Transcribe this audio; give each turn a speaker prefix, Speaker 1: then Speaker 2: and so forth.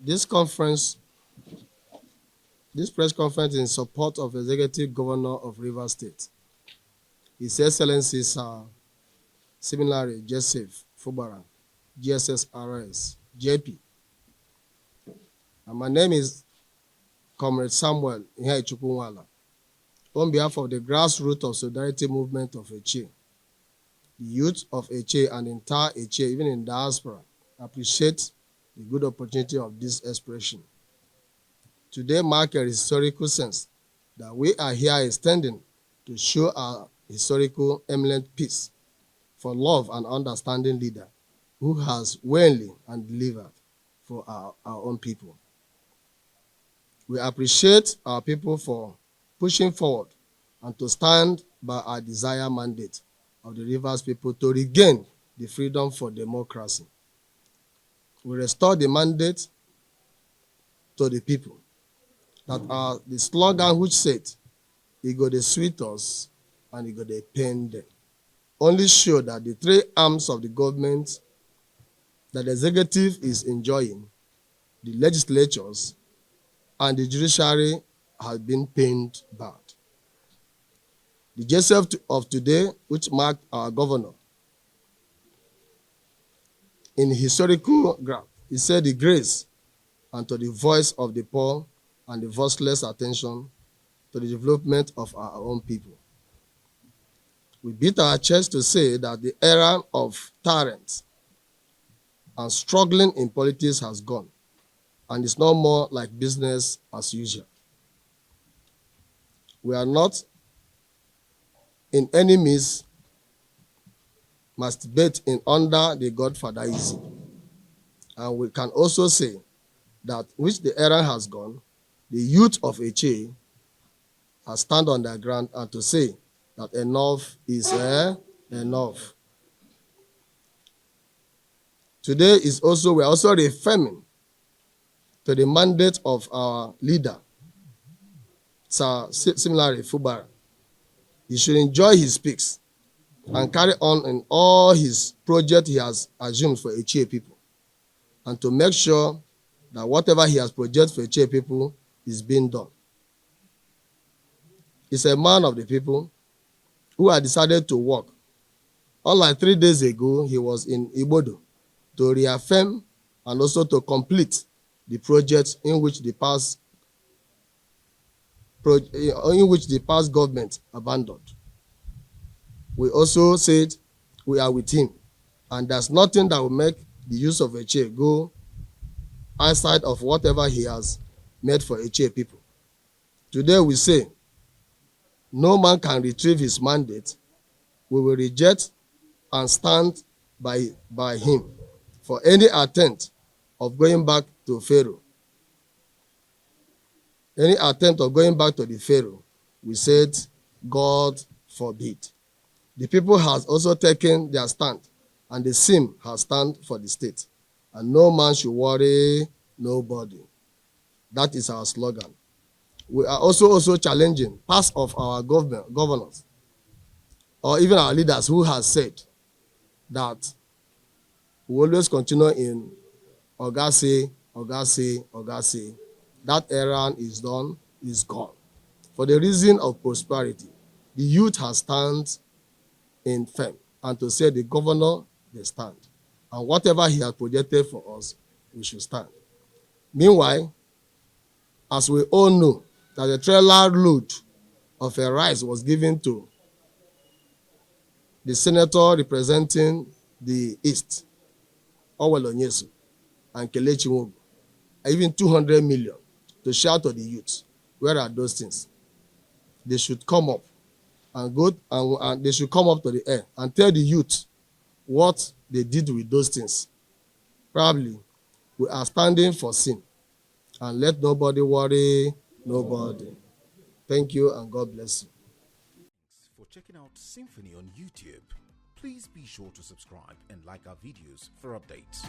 Speaker 1: This conference, this press conference is in support of Executive Governor of Rivers State, His Excellency Sir Similarly Joseph Fubara, GSSRS, JP. And my name is Comrade Samuel Ihaichukwunwala. On behalf of the grassroots of Solidarity Movement of Etche, the youth of Etche and entire Etche, even in diaspora, appreciate the good opportunity of this expression. Today marks a historical sense that we are here extending to show our historical eminent peace for love and understanding leader who has willingly and delivered for our own people. We appreciate our people for pushing forward and to stand by our desired mandate of the Rivers people to regain the freedom for democracy. We restore the mandate to the people that are the slogan which said, "It go dey sweet us and it go dey pain them," only show that the three arms of the government that the executive is enjoying, the legislatures, and the judiciary have been pained bad. The Joseph of today, which marked our governor, in historical graph, he said the grace and to the voice of the poor and the voiceless attention to the development of our own people. We beat our chest to say that the era of tyrants and struggling in politics has gone, and it's no more like business as usual. We are not in any means masturbate in under the Godfatherism. And we can also say that which the era has gone, the youth of Etche has stand on their ground and to say that enough is enough. Today is also, we are also reaffirming to the mandate of our leader, Sir Similarly Fubara. He should enjoy his peace and carry on in all his projects he has assumed for Etche people, and to make sure that whatever he has projected for Etche people is being done. He's a man of the people who had decided to work. Unlike 3 days ago, he was in Ibodo to reaffirm and also to complete the projects in which the past government abandoned. We also said we are with him, and there's nothing that will make the use of Etche go outside of whatever he has made for Etche people. Today we say, no man can retrieve his mandate. We will reject and stand by him for any attempt of going back to Pharaoh. Any attempt of going back to the Pharaoh, we said, God forbid. The people has also taken their stand, and the SYM has stand for the state. And no man should worry nobody. That is our slogan. We are also challenging parts of our governors, or even our leaders who has said that we always continue in Largesse. That errand is done, is gone. For the reason of prosperity, the youth has stand in firm, and to say the governor, they stand. And whatever he has projected for us, we should stand. Meanwhile, as we all know, that the trailer load of a rice was given to the senator representing the East, Owel Onyesu, and Kelechi Nwogu, even 200 million to shout to the youth. Where are those things? They should come up and go, and they should come up to the air and tell the youth what they did with those things. Probably we are standing for sin, and let nobody worry nobody. Thank you, and God bless you.
Speaker 2: Thanks for checking out SYMFONI on YouTube. Please be sure to subscribe and like our videos for updates.